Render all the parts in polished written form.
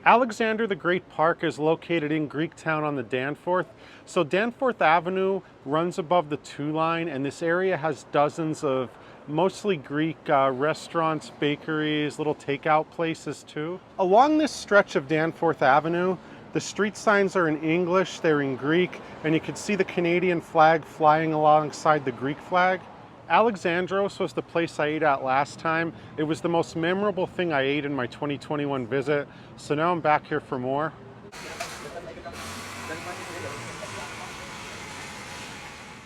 Alexander the Great Park is located in Greektown on the Danforth. So Danforth Avenue runs above the 2 line, and this area has dozens of mostly Greek restaurants, bakeries, little takeout places too. Along this stretch of Danforth Avenue, the street signs are in English, they're in Greek, and you can see the Canadian flag flying alongside the Greek flag. Alexandros was the place I ate at last time. It was the most memorable thing I ate in my 2021 visit, so now I'm back here for more.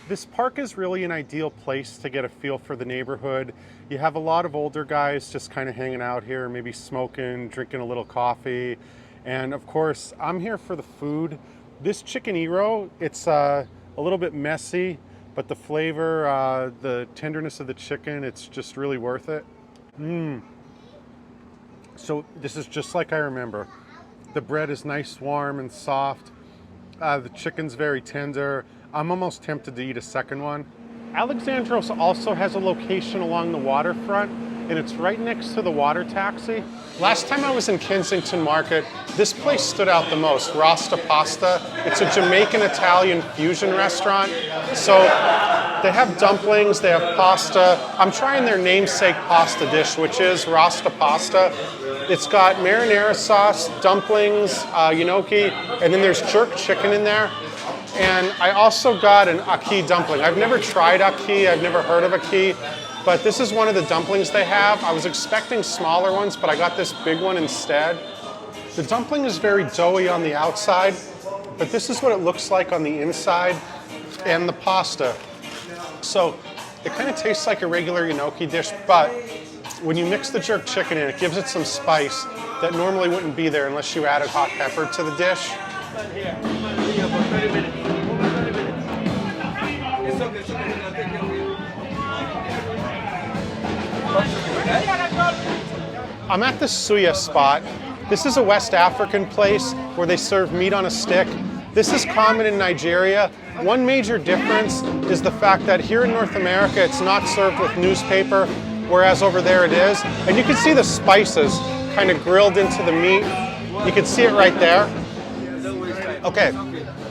This park is really an ideal place to get a feel for the neighborhood. You have a lot of older guys just kind of hanging out here, maybe smoking, drinking a little coffee. And of course, I'm here for the food. This chicken gyro, it's a little bit messy, but the flavor, the tenderness of the chicken, it's just really worth it. So this is just like I remember. The bread is nice, warm, and soft. The chicken's very tender. I'm almost tempted to eat a second one. Alexandros also has a location along the waterfront, and it's right next to the water taxi. Last time I was in Kensington Market, this place stood out the most, Rasta Pasta. It's a Jamaican-Italian fusion restaurant. So they have dumplings, they have pasta. I'm trying their namesake pasta dish, which is Rasta Pasta. It's got marinara sauce, dumplings, gnocchi, and then there's jerk chicken in there. And I also got an ackee dumpling. I've never tried ackee, I've never heard of ackee, but this is one of the dumplings they have. I was expecting smaller ones, but I got this big one instead. The dumpling is very doughy on the outside, but this is what it looks like on the inside, and the pasta. So it kind of tastes like a regular gnocchi dish, but when you mix the jerk chicken in, it gives it some spice that normally wouldn't be there unless you added hot pepper to the dish. I'm at the Suya Spot. This is a West African place where they serve meat on a stick. This is common in Nigeria. One major difference is the fact that here in North America, it's not served with newspaper, whereas over there it is. And you can see the spices kind of grilled into the meat. You can see it right there. Okay,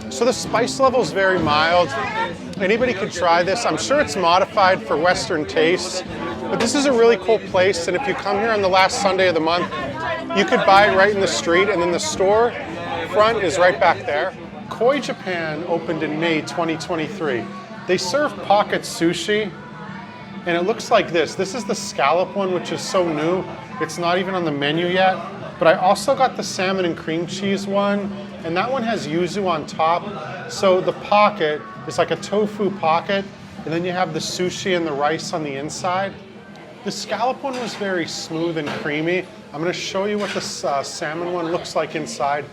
so the spice level is very mild. Anybody could try this. I'm sure it's modified for Western tastes, but this is a really cool place, and if you come here on the last Sunday of the month, you could buy it right in the street, and then the store front is right back there. Koi Japan opened in May 2023. They serve pocket sushi, and it looks like this. This is the scallop one, which is so new. It's not even on the menu yet, but I also got the salmon and cream cheese one, and that one has yuzu on top. So the pocket is like a tofu pocket, and then you have the sushi and the rice on the inside. The scallop one was very smooth and creamy. I'm going to show you what the salmon one looks like inside.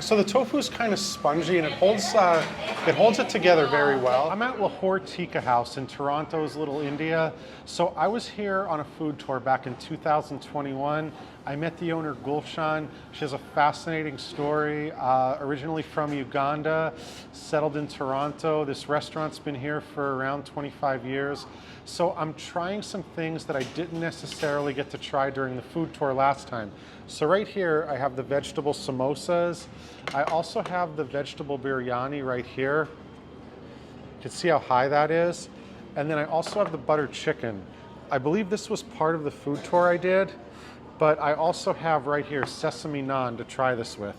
So the tofu is kind of spongy, and it holds it together very well. I'm at Lahore Tikka House in Toronto's Little India. So I was here on a food tour back in 2021. I met the owner, Gulshan. She has a fascinating story. Originally from Uganda, settled in Toronto. This restaurant's been here for around 25 years. So I'm trying some things that I didn't necessarily get to try during the food tour last time. So right here, I have the vegetable samosas. I also have the vegetable biryani right here. You can see how high that is. And then I also have the butter chicken. I believe this was part of the food tour I did, but I also have right here sesame naan to try this with.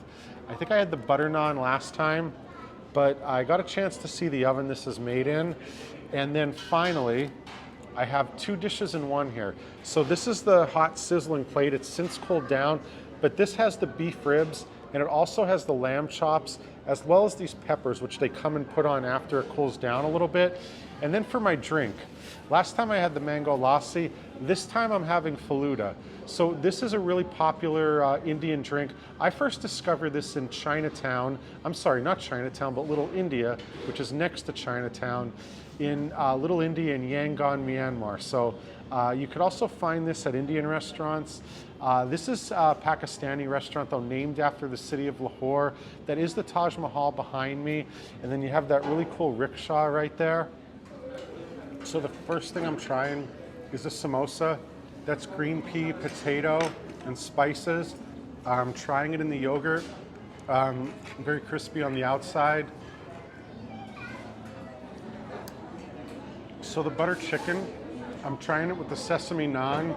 I think I had the butter naan last time, but I got a chance to see the oven this is made in. And then finally, I have 2 dishes in one here. So this is the hot sizzling plate. It's since cooled down, but this has the beef ribs, and it also has the lamb chops, as well as these peppers, which they come and put on after it cools down a little bit. And then for my drink, last time I had the mango lassi, this time I'm having Faluda. So this is a really popular Indian drink. I first discovered this in Chinatown. I'm sorry, not Chinatown, but Little India, which is next to Chinatown, in Little India in Yangon, Myanmar. So you could also find this at Indian restaurants. This is a Pakistani restaurant, though, named after the city of Lahore. That is the Taj Mahal behind me. And then you have that really cool rickshaw right there. So the first thing I'm trying is a samosa. That's green pea, potato, and spices. I'm trying it in the yogurt. Very crispy on the outside. So the butter chicken, I'm trying it with the sesame naan.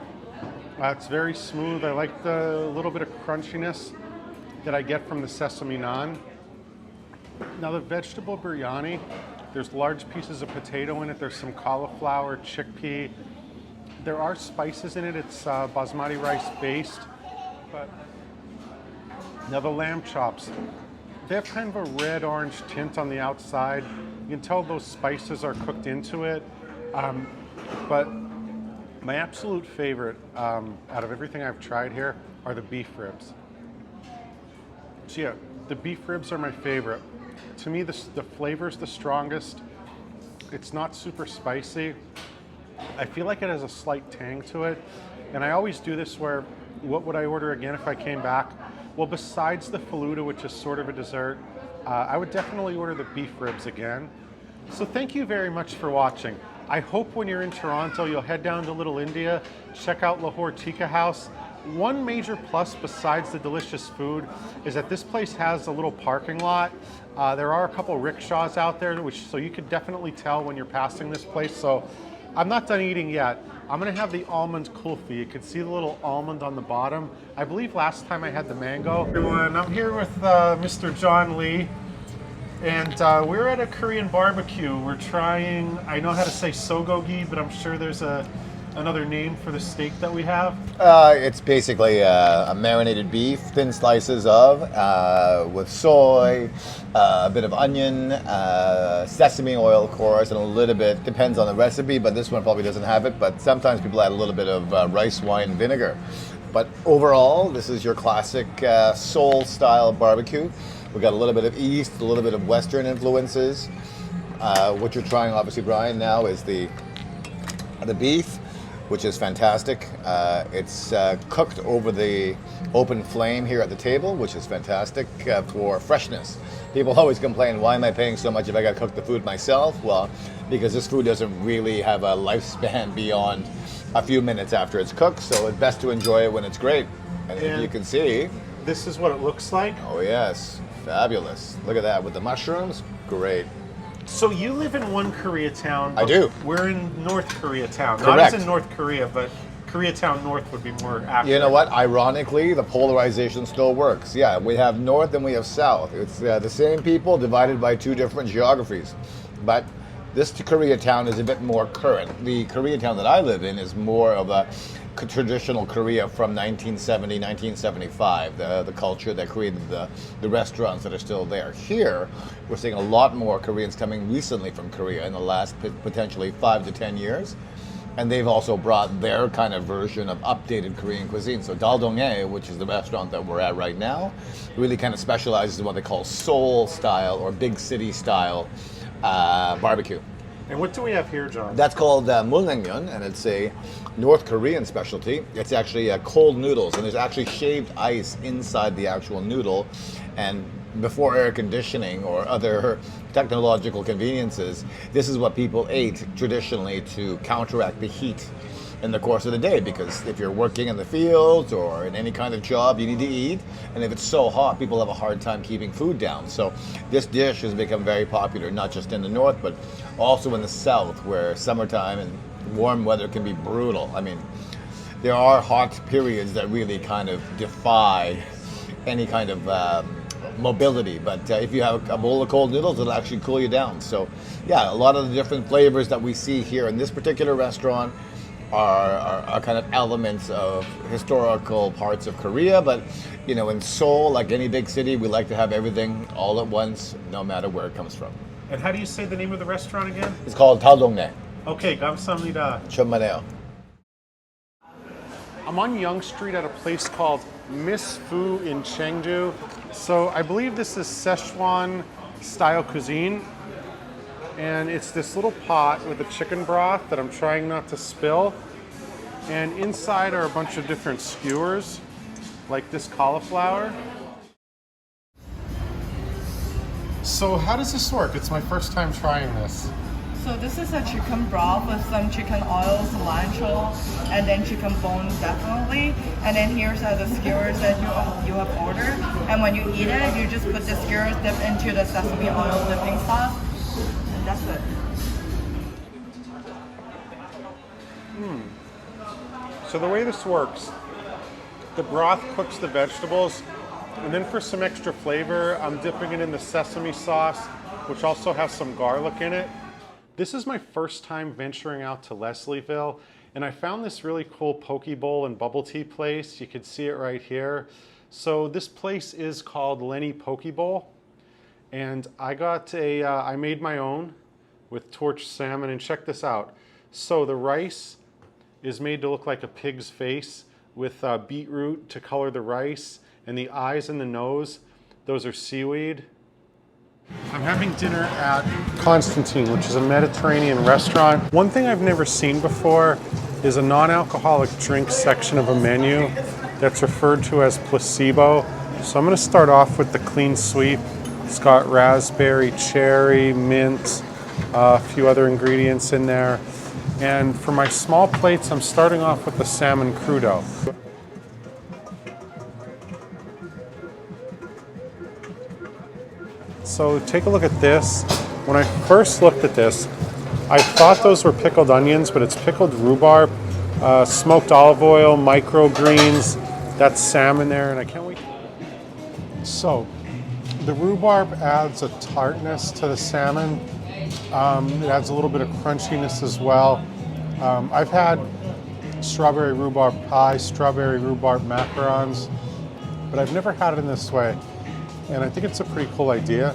It's very smooth. I like the little bit of crunchiness that I get from the sesame naan. Now the vegetable biryani, there's large pieces of potato in it. There's some cauliflower, chickpea. There are spices in it. It's basmati rice based. But now the lamb chops, they have kind of a red-orange tint on the outside. You can tell those spices are cooked into it. But my absolute favorite out of everything I've tried here are the beef ribs. So yeah, the beef ribs are my favorite. To me, the flavor's the strongest. It's not super spicy. I feel like it has a slight tang to it. And I always do this where, what would I order again if I came back? Well, besides the faluda, which is sort of a dessert, I would definitely order the beef ribs again. So thank you very much for watching. I hope when you're in Toronto, you'll head down to Little India, check out Lahore Tikka House. One major plus besides the delicious food is that this place has a little parking lot. There are a couple rickshaws out there, so you could definitely tell when you're passing this place. So I'm not done eating yet. I'm gonna have the almond kulfi. You can see the little almond on the bottom. I believe last time I had the mango. Everyone, I'm here with Mr. John Lee. And we're at a Korean barbecue. We're trying, I know how to say sogogi, but I'm sure there's another name for the steak that we have. It's basically a marinated beef, thin slices of, with soy, a bit of onion, sesame oil, of course, and a little bit, depends on the recipe, but this one probably doesn't have it, but sometimes people add a little bit of rice wine vinegar. But overall, this is your classic Seoul-style barbecue. We've got a little bit of East, a little bit of Western influences. What you're trying, obviously, Brian, now is the beef, which is fantastic. It's cooked over the open flame here at the table, which is fantastic for freshness. People always complain, why am I paying so much if I got to cook the food myself? Well, because this food doesn't really have a lifespan beyond a few minutes after it's cooked, so it's best to enjoy it when it's great. And if you can see, this is what it looks like. Oh yes, fabulous. Look at that with the mushrooms, great. So you live in one Koreatown. I do. We're in North Koreatown. Correct. Not as in North Korea, but Koreatown North would be more accurate. You know what? Ironically, the polarization still works. Yeah, we have North and we have South. It's the same people divided by two different geographies. But this Koreatown is a bit more current. The Koreatown that I live in is more of a traditional Korea from 1970, 1975, the culture that created the restaurants that are still there. Here, we're seeing a lot more Koreans coming recently from Korea in the last potentially 5 to 10 years. And they've also brought their kind of version of updated Korean cuisine. So Daldongnae, which is the restaurant that we're at right now, really kind of specializes in what they call Seoul style or big city style barbecue. And what do we have here, John? That's called mulnaengmyeon, and it's a North Korean specialty. It's actually cold noodles, and there's actually shaved ice inside the actual noodle. And before air conditioning or other technological conveniences, this is what people ate traditionally to counteract the heat in the course of the day, because if you're working in the fields or in any kind of job, you need to eat, and if it's so hot, people have a hard time keeping food down. So this dish has become very popular, not just in the north, but also in the south, where summertime and warm weather can be brutal. I mean, there are hot periods that really kind of defy any kind of mobility, but if you have a bowl of cold noodles, it'll actually cool you down. So yeah, a lot of the different flavors that we see here in this particular restaurant are kind of elements of historical parts of Korea, but you know, in Seoul, like any big city, we like to have everything all at once, no matter where it comes from. And how do you say the name of the restaurant again? It's called Daldongnae. Okay, 감사합니다. Chummaneo. I'm on Yonge Street at a place called Miss Fu in Chengdu. So I believe this is Szechuan style cuisine. And it's this little pot with a chicken broth that I'm trying not to spill. And inside are a bunch of different skewers, like this cauliflower. So how does this work? It's my first time trying this. So this is a chicken broth with some chicken oil, cilantro, and then chicken bones definitely. And then here's the skewers that you have ordered. And when you eat it, you just put the skewers dip into the sesame oil dipping sauce, and that's it. So the way this works, the broth cooks the vegetables, and then for some extra flavor, I'm dipping it in the sesame sauce, which also has some garlic in it. This is my first time venturing out to Leslieville, and I found this really cool poke bowl and bubble tea place. You can see it right here. So this place is called Leni Poke Bowl, and I made my own with torched salmon, and check this out. So the rice is made to look like a pig's face with beetroot to color the rice, and the eyes and the nose, those are seaweed. I'm having dinner at Constantine, which is a Mediterranean restaurant. One thing I've never seen before is a non-alcoholic drink section of a menu that's referred to as placebo. So I'm gonna start off with the clean sweep. It's got raspberry, cherry, mint, a few other ingredients in there. And for my small plates, I'm starting off with the salmon crudo. So take a look at this. When I first looked at this, I thought those were pickled onions, but it's pickled rhubarb, smoked olive oil, microgreens, that's salmon there, and I can't wait. So the rhubarb adds a tartness to the salmon. It adds a little bit of crunchiness as well. I've had strawberry rhubarb pie, strawberry rhubarb macarons, but I've never had it in this way. And I think it's a pretty cool idea.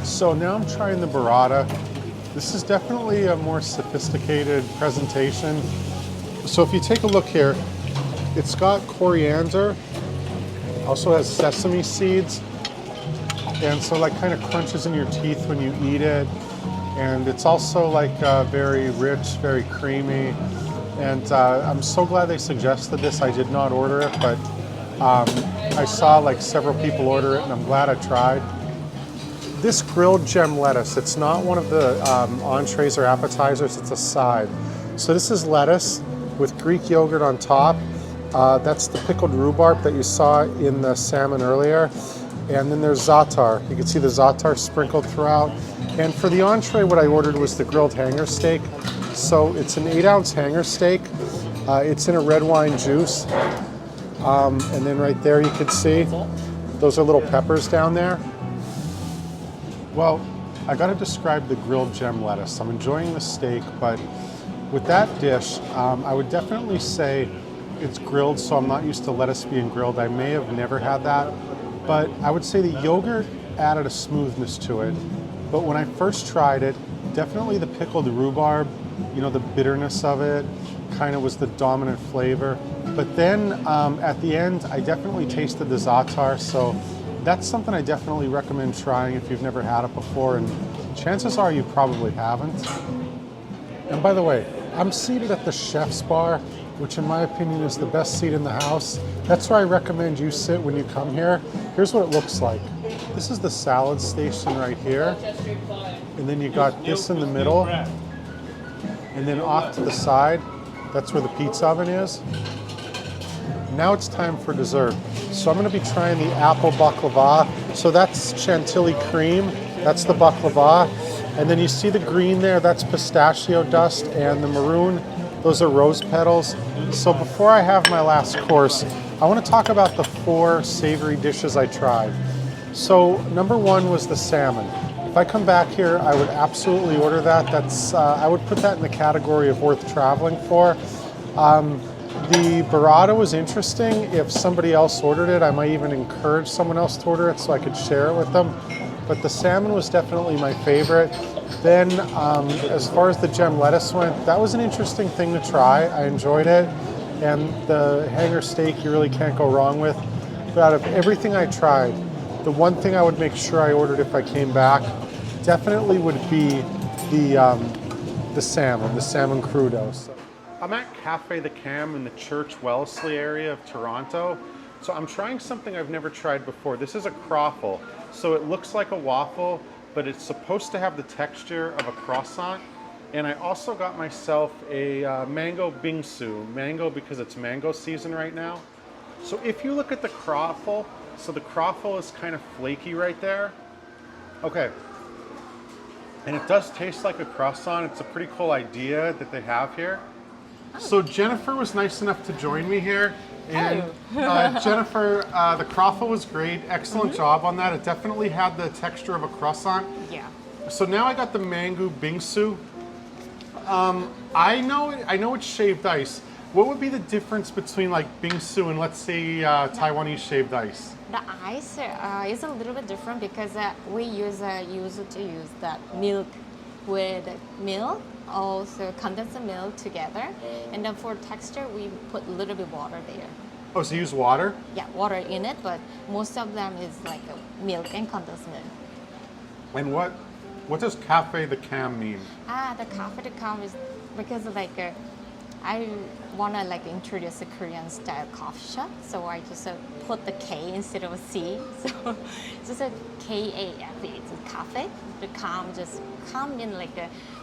So now I'm trying the burrata. This is definitely a more sophisticated presentation. So if you take a look here, it's got coriander, also has sesame seeds, and so like kind of crunches in your teeth when you eat it. And it's also like very rich, very creamy. And I'm so glad they suggested this. I did not order it, but I saw like several people order it, and I'm glad I tried. This grilled gem lettuce, it's not one of the entrees or appetizers, it's a side. So this is lettuce with Greek yogurt on top. That's the pickled rhubarb that you saw in the salmon earlier. And then there's za'atar. You can see the za'atar sprinkled throughout. And for the entree, what I ordered was the grilled hanger steak. So it's an 8-ounce hanger steak. It's in a red wine juice. And then right there you can see, those are little peppers down there. Well, I gotta describe the grilled gem lettuce. I'm enjoying the steak, but with that dish, I would definitely say it's grilled, so I'm not used to lettuce being grilled. I may have never had that, but I would say the yogurt added a smoothness to it. But when I first tried it, definitely the pickled rhubarb, you know, the bitterness of it kind of was the dominant flavor. But then at the end, I definitely tasted the za'atar, so that's something I definitely recommend trying if you've never had it before, and chances are you probably haven't. And by the way, I'm seated at the chef's bar, which in my opinion is the best seat in the house. That's where I recommend you sit when you come here. Here's what it looks like. This is the salad station right here. And then you got this in the middle. And then off to the side, that's where the pizza oven is. Now it's time for dessert. So I'm gonna be trying the apple baklava. So that's chantilly cream, that's the baklava. And then you see the green there, that's pistachio dust, and the maroon, those are rose petals. So before I have my last course, I wanna talk about the 4 savory dishes I tried. So number 1 was the salmon. If I come back here, I would absolutely order that. I would put that in the category of worth traveling for. The burrata was interesting. If somebody else ordered it, I might even encourage someone else to order it so I could share it with them. But the salmon was definitely my favorite. Then as far as the gem lettuce went, that was an interesting thing to try. I enjoyed it. And the hanger steak you really can't go wrong with. But out of everything I tried, the one thing I would make sure I ordered if I came back definitely would be the salmon crudo. So I'm at Kafe the Kam in the Church-Wellesley area of Toronto. So I'm trying something I've never tried before. This is a croffle. So it looks like a waffle, but it's supposed to have the texture of a croissant. And I also got myself a mango bingsu. Mango because it's mango season right now. So if you look at the croffle, so the croffle is kind of flaky right there. Okay. And it does taste like a croissant. It's a pretty cool idea that they have here. So Jennifer was nice enough to join me here. And Jennifer, the croffle was great. Excellent job on that. It definitely had the texture of a croissant. Yeah. So now I got the mango bingsu. I know it's shaved ice. What would be the difference between like bingsu and let's say Taiwanese shaved ice? The ice is a little bit different because we used to use that milk with milk, also condensed milk together. And then for texture, we put a little bit water there. Oh, so you use water? Yeah, water in it, but most of them is like milk and condensed milk. And what does Kafe the Kam mean? The Kafe the Kam is because I want to introduce a Korean style coffee shop, so I just put the K instead of a C. So it's just a K-A-F-E. It's a cafe. The Kam just come in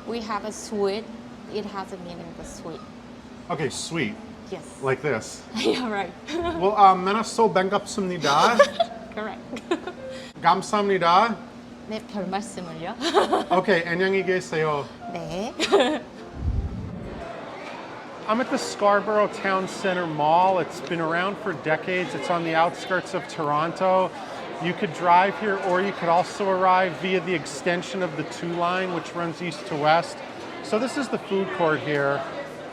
we have a sweet. It has a meaning of sweet. Okay, sweet. Yes. Like this. Yeah, right. Well, menaso bangapsumnida. Correct. 감사합니다. 네, 별 말씀을요. Okay, 안녕히 계세요. 네. I'm at the Scarborough Town Center Mall. It's been around for decades. It's on the outskirts of Toronto. You could drive here or you could also arrive via the extension of the 2 line, which runs east to west. So this is the food court here.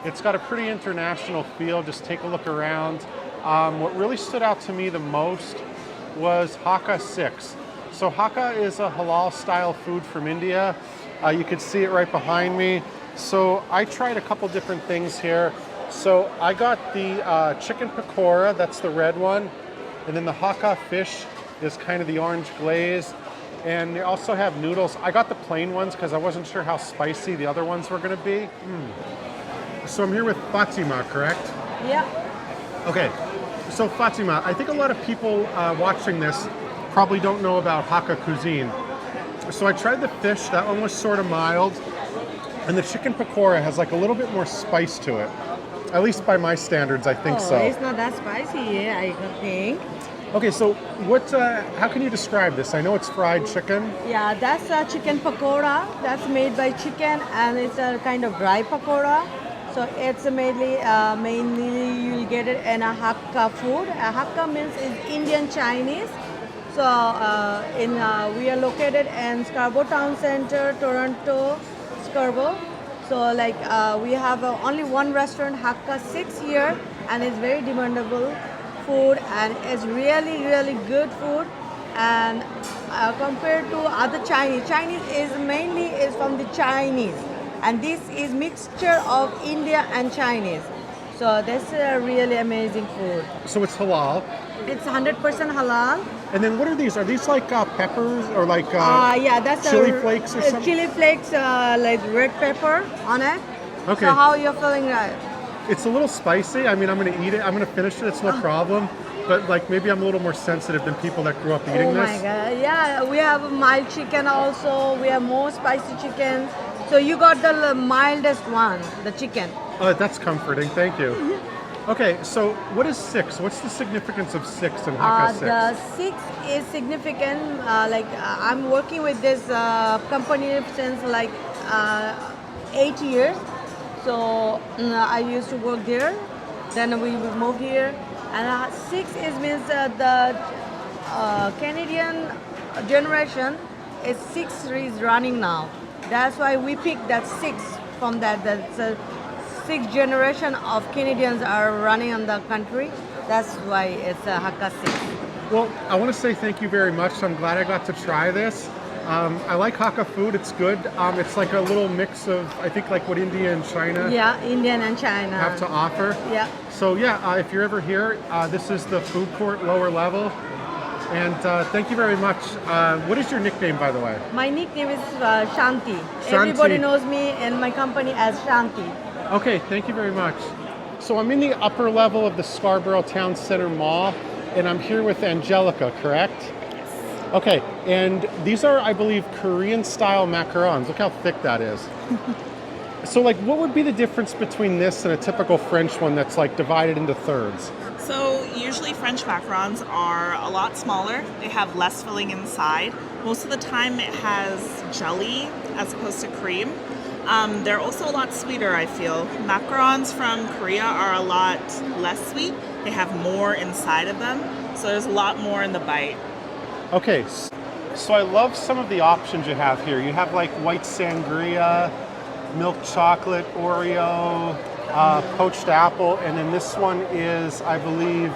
It's got a pretty international feel. Just take a look around. What really stood out to me the most was Hakka 6. So Hakka is a halal style food from India. You can see it right behind me. So I tried a couple different things here. So I got the chicken pakora, that's the red one. And then the Hakka fish is kind of the orange glaze. And they also have noodles. I got the plain ones because I wasn't sure how spicy the other ones were gonna be. So I'm here with Fatima, correct? Yeah. Okay, so Fatima, I think a lot of people watching this probably don't know about Hakka cuisine. So I tried the fish, that one was sort of mild. And the chicken pakora has a little bit more spice to it. At least by my standards, I think so. It's not that spicy, I think. Okay, so how can you describe this? I know it's fried chicken. Yeah, that's a chicken pakora. That's made by chicken, and it's a kind of dry pakora. So it's mainly you'll get it in a Hakka food. Hakka means is Indian Chinese. So we are located in Scarborough Town Center, Toronto, Scarborough. So we have only one restaurant, Hakka 6 here, and it's very demandable food, and it's really, really good food. And compared to other Chinese is mainly from the Chinese, and this is mixture of India and Chinese. So that's a really amazing food. So it's halal. It's 100% halal. And then what are these? Are these peppers or yeah, that's chili flakes or something? Chili flakes, like red pepper on it. Okay. So how you're feeling that? It's a little spicy. I mean, I'm going to eat it. I'm going to finish it. It's no problem. But maybe I'm a little more sensitive than people that grew up eating this. Oh my God. Yeah, we have mild chicken also. We have more spicy chicken. So you got the mildest one, the chicken. Oh, that's comforting. Thank you. Okay, so what is 6? What's the significance of 6 in Hakka 6? The 6 is significant. I'm working with this company since 8 years. So I used to work there. Then we moved here. And 6 means the Canadian generation is 6 is running now. That's why we picked that 6 from that. That's 6th generation of Canadians are running on the country. That's why it's Hakka 6. Well, I want to say thank you very much. I'm glad I got to try this. I like Hakka food. It's good. It's like a little mix of, I think, what India and China Indian and China have to offer. Yeah. So if you're ever here, this is the food court, lower level. And thank you very much. What is your nickname, by the way? My nickname is Shanti. Everybody knows me and my company as Shanti. Okay, thank you very much. So I'm in the upper level of the Scarborough Town Center Mall. and I'm here with Angelica, correct? Yes. Okay, and these are, I believe, Korean-style macarons. Look how thick that is. So, like, what would be the difference between this and a typical French one that's, like, divided into thirds? So usually French macarons are a lot smaller. They have less filling inside. Most of the time it has jelly as opposed to cream. They're also a lot sweeter, I feel. Macarons from Korea are a lot less sweet. They have more inside of them, so there's a lot more in the bite. Okay, so I love some of the options you have here. You have, like, white sangria, milk chocolate, Oreo, poached apple, and then this one is, I believe,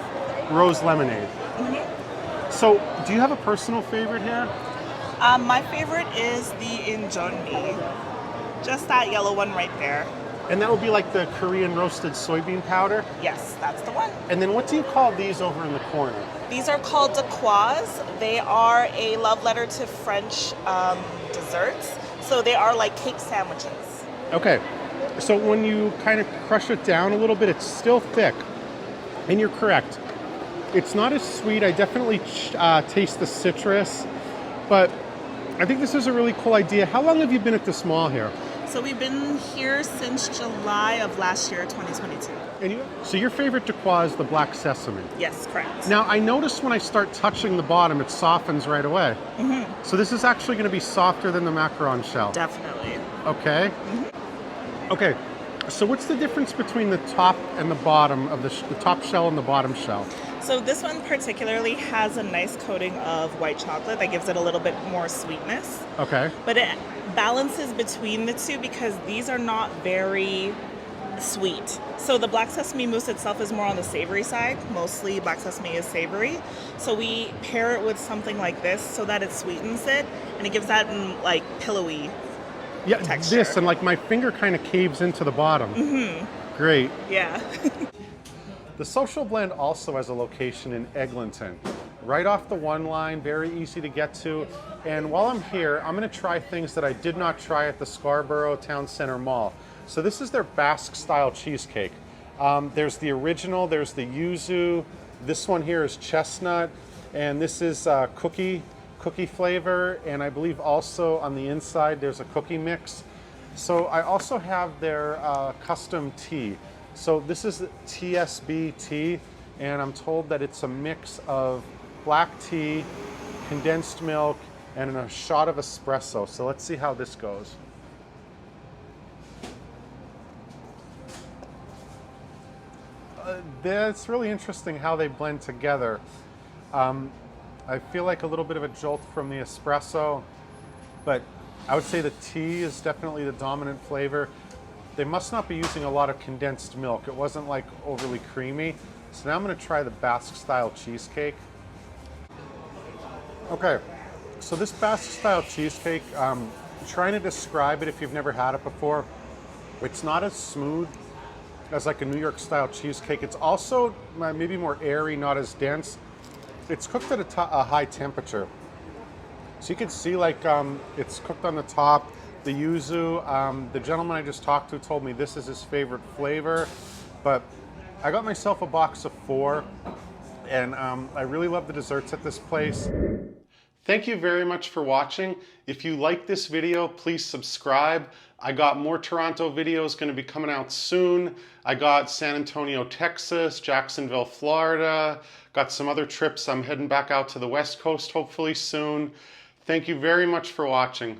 rose lemonade. Mm-hmm. So, do you have a personal favorite here? My favorite is the injeonmi. Just that yellow one right there. And that would be like the Korean roasted soybean powder? Yes, that's the one. And then what do you call these over in the corner? These are called decois. They are a love letter to French desserts. So they are like cake sandwiches. Okay, so when you kind of crush it down a little bit, it's still thick. And you're correct. It's not as sweet. I definitely taste the citrus, but I think this is a really cool idea. How long have you been at this mall here? So we've been here since July of last year, 2022. And so your favorite decois is the black sesame. Yes, correct. Now, I noticed when I start touching the bottom, it softens right away. Mm-hmm. So this is actually going to be softer than the macaron shell. Definitely. Okay. Mm-hmm. Okay. So what's the difference between the top and the bottom of the top shell and the bottom shell? So this one particularly has a nice coating of white chocolate that gives it a little bit more sweetness. Okay. But it balances between the two because these are not very sweet. So the black sesame mousse itself is more on the savory side. Mostly black sesame is savory. So we pair it with something like this so that it sweetens it and it gives that like pillowy texture. This, and like my finger kind of caves into the bottom. Mm-hmm. Great. Yeah. The Social Blend also has a location in Eglinton, right off the one line, very easy to get to. And while I'm here, I'm going to try things that I did not try at the Scarborough Town Center Mall. So this is their Basque-style cheesecake. There's the original, there's the yuzu, this one here is chestnut, and this is cookie flavor, and I believe also on the inside there's a cookie mix. So I also have their custom tea. So this is TSB tea, and I'm told that it's a mix of black tea, condensed milk, and a shot of espresso. So let's see how this goes. It's really interesting how they blend together. I feel like a little bit of a jolt from the espresso, but I would say the tea is definitely the dominant flavor. They must not be using a lot of condensed milk. It wasn't like overly creamy. So now I'm going to try the Basque-style cheesecake. Okay, so this Basque-style cheesecake, trying to describe it if you've never had it before, it's not as smooth as like a New York-style cheesecake. It's also maybe more airy, not as dense. It's cooked at a high temperature. So you can see like it's cooked on the top. The yuzu, the gentleman I just talked to told me this is his favorite flavor, but I got myself a box of 4, and I really love the desserts at this place. Thank you very much for watching. If you like this video, please subscribe. I got more Toronto videos going to be coming out soon. I got San Antonio, Texas, Jacksonville, Florida, got some other trips. I'm heading back out to the West Coast hopefully soon. Thank you very much for watching.